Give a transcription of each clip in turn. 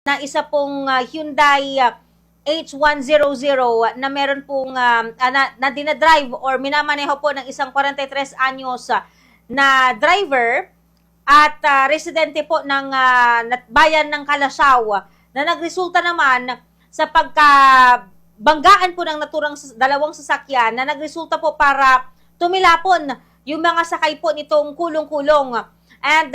na isa pong Hyundai H100 na meron pong na dinadrive or minamaneho po ng isang 43 anyos na driver at residente po ng bayan ng Calasaw na nagresulta naman sa pagkabanggaan po ng naturang dalawang sasakyan na nagresulta po para tumilapon yung mga sakay po nitong kulong-kulong. And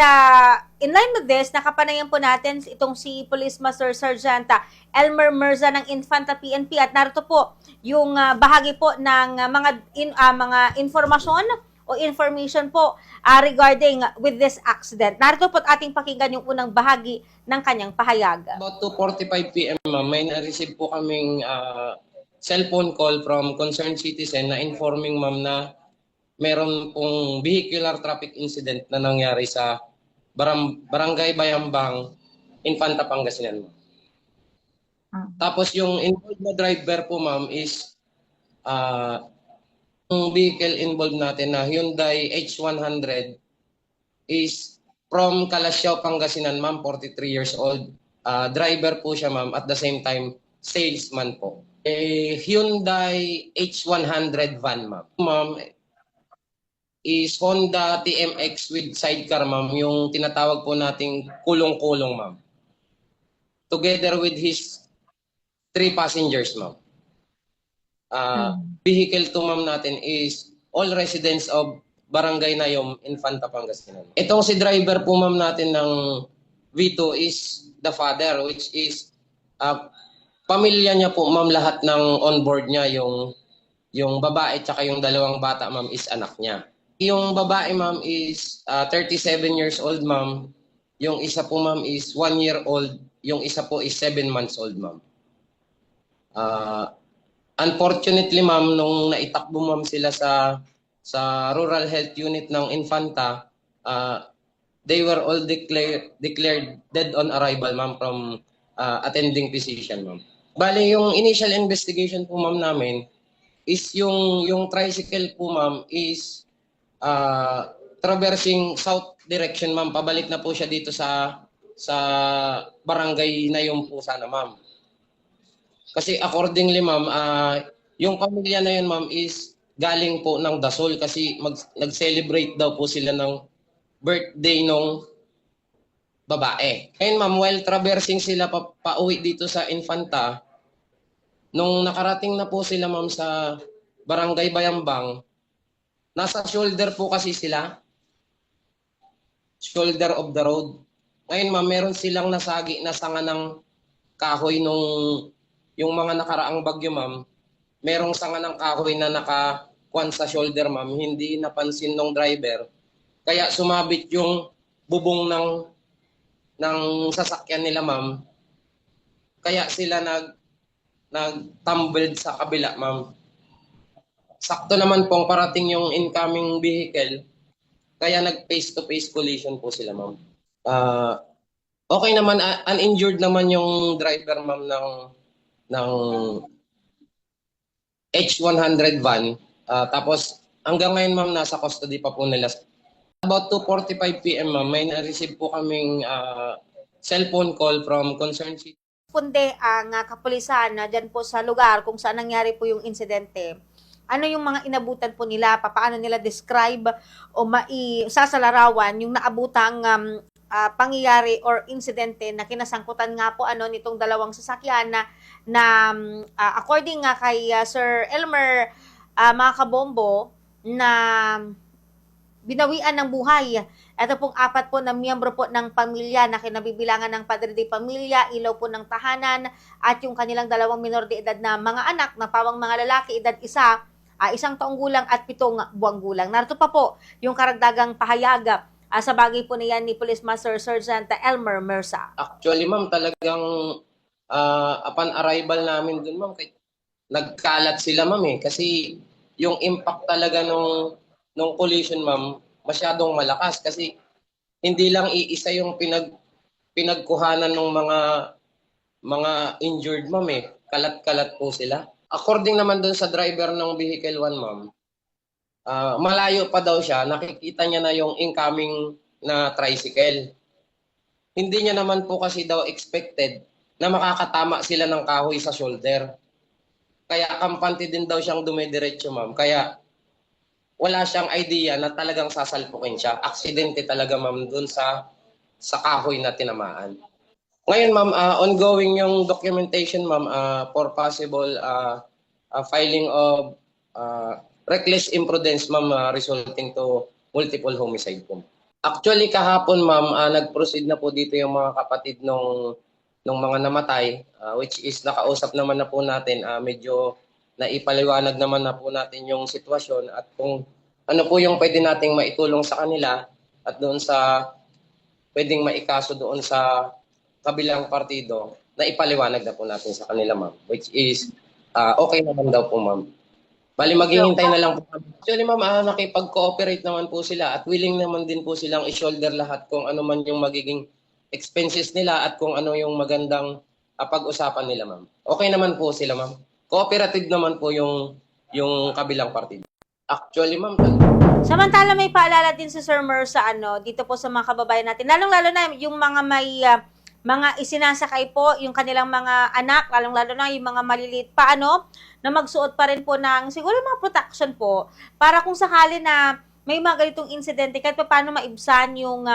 in line with this, nakapanayan po natin itong si Police Master Sergeant Elmer Mirza ng Infanta PNP at narito po yung bahagi po ng mga informasyon o information po regarding with this accident. Narito po ating pakinggan yung unang bahagi ng kanyang pahayag. About 2:45 p.m. ma'am, may na-receive po kaming cellphone call from concerned citizen na informing ma'am na meron pong vehicular traffic incident na nangyari sa Barangay Bayambang, Infanta, Pangasinan. Tapos yung involved na driver po ma'am is yung vehicle involved natin na Hyundai H100 is from Calasiao, Pangasinan ma'am, 43 years old. Driver po siya ma'am, at the same time salesman po. Hyundai H100 van ma'am. Ma'am, is Honda TMX with sidecar ma'am, yung tinatawag po nating kulong-kulong ma'am. Together with his 3 passengers ma'am. Vehicle to ma'am natin is all residents of Barangay Nayom, Infanta, Pangasinan. Itong si driver po ma'am natin ng V2 is the father, which is pamilya niya po ma'am, lahat ng onboard niya, yung babae tsaka yung dalawang bata ma'am is anak niya. Yung babae ma'am is 37 years old ma'am. Yung isa po ma'am is 1 year old. Yung isa po is 7 months old ma'am. Unfortunately ma'am, nung naitakbo ma'am sila sa Rural Health Unit ng Infanta, they were all declared dead on arrival ma'am from attending physician ma'am. Bale, yung initial investigation po ma'am namin is yung tricycle po ma'am is traversing south direction ma'am, pabalik na po siya dito sa barangay na yun po sana ma'am. Kasi accordingly ma'am, yung pamilya na yun ma'am is galing po ng Dasol kasi nag-celebrate daw po sila ng birthday nung babae. Ngayon ma'am, while traversing sila pauwi dito sa Infanta, nung nakarating na po sila ma'am sa Barangay Bayambang, nasa shoulder po kasi sila. Shoulder of the road. Ngayon ma'am, meron silang nasagi na sanga ng kahoy yung mga nakaraang bagyo ma'am. Merong sanga ng kahoy na nakakuan sa shoulder ma'am. Hindi napansin ng driver. Kaya sumabit yung bubong ng sasakyan nila ma'am. Kaya sila nag-tumbled sa kabila ma'am. Sakto naman pong parating yung incoming vehicle, kaya nag-face-to-face collision po sila, ma'am. Okay naman, uninjured naman yung driver, ma'am, ng H100 van. Tapos, hanggang ngayon, ma'am, nasa custody pa po nila. About 2:45 p.m, ma'am, may na-receive po kaming cellphone call from concerned citizen. Punde ang kapulisan na dyan po sa lugar kung saan nangyari po yung insidente. Ano yung mga inabutan po nila, paano nila describe o sasalaarawan yung naabutang pangyayari or insidente na kinasangkutan nga po nitong dalawang sasakyan na according nga kay Sir Elmer mga kabombo na binawian ng buhay. Ito pong 4 po na miyembro po ng pamilya na kinabibilangan ng padre de pamilya, ilaw po ng tahanan at yung kanilang 2 minor de edad na mga anak na pawang mga lalaki, edad 1 taong gulang at 7 buwang gulang. Narito pa po yung karagdagang pahayag sa bagay po na yan ni Police Master Sergeant Elmer Mirza. Actually, ma'am, talagang upon arrival namin dun, ma'am, nagkalat sila, ma'am, kasi yung impact talaga nung collision, ma'am, masyadong malakas kasi hindi lang iisa yung pinagkuhanan ng mga injured, ma'am, kalat-kalat po sila. According naman dun sa driver ng vehicle 1, ma'am, malayo pa daw siya, nakikita niya na yung incoming na tricycle. Hindi niya naman po kasi daw expected na makakatama sila ng kahoy sa shoulder. Kaya kampante din daw siyang dumidiretso, ma'am. Kaya wala siyang idea na talagang sasalpukin siya. Aksidente talaga, ma'am, dun sa kahoy na tinamaan. Ngayon, ma'am, ongoing yung documentation, ma'am, for possible filing of reckless imprudence, ma'am, resulting to multiple homicide po. Actually, kahapon, ma'am, nag-proceed na po dito yung mga kapatid nung mga namatay, which is nakausap naman na po natin, medyo naipaliwanag naman na po natin yung sitwasyon at kung ano po yung pwede nating maitulong sa kanila at doon sa pwedeng maikaso doon sa kabilang partido na ipaliwanag na po natin sa kanila, ma'am, which is okay naman daw po, ma'am. Bali, maghihintay na lang po. Actually, ma'am, nakipag-cooperate naman po sila at willing naman din po silang i-shoulder lahat kung ano man yung magiging expenses nila at kung ano yung magandang pag-usapan nila, ma'am. Okay naman po sila, ma'am. Cooperative naman po yung kabilang partido. Actually, ma'am, Samantala may paalala din si Sir Mer sa dito po sa mga kababayan natin. Lalong-lalo na yung mga may mga isinasakay po, yung kanilang mga anak, lalong-lalo na yung mga maliliit pa na magsuot pa rin po ng siguro mga protection po para kung sakali na may mga ganitong insidente kahit pa paano maibsan yung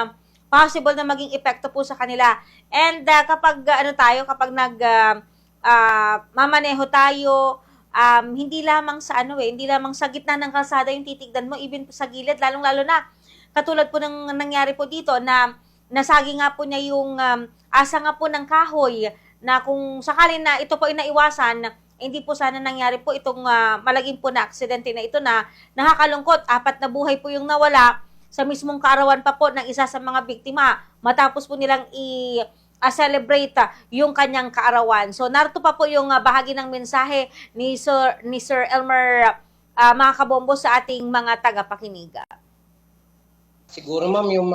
possible na maging epekto po sa kanila. And kapag kapag mamaneho tayo, hindi lamang sa hindi lamang sa gitna ng kalsada yung titignan mo, even sa gilid, lalong-lalo na katulad po ng nangyari po dito na nasagi nga po niya yung asa nga po ng kahoy na kung sakali na ito po ay naiwasan, hindi po sana nangyari po itong malaging po na aksidente na ito na nakakalungkot. 4 na buhay po yung nawala sa mismong kaarawan pa po ng isa sa mga biktima matapos po nilang celebrate yung kanyang kaarawan. So narito pa po yung bahagi ng mensahe ni Sir Elmer mga kabombo sa ating mga tagapakinig. siguro, ma'am, yung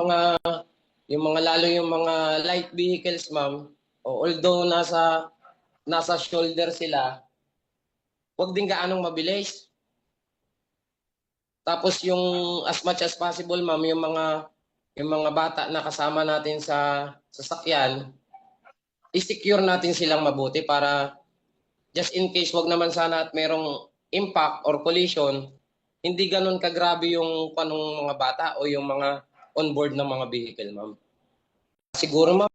mga lalo yung mga light vehicles, ma'am, although nasa shoulder sila, wag din gaanong mabilis. Tapos yung as much as possible, ma'am, yung mga bata na kasama natin sa sasakyan, i-secure natin silang mabuti para just in case wag naman sana at merong impact or collision, hindi ganun kagrabe yung panong mga bata o yung mga on board ng mga vehicle, ma'am. Siguro, ma'am,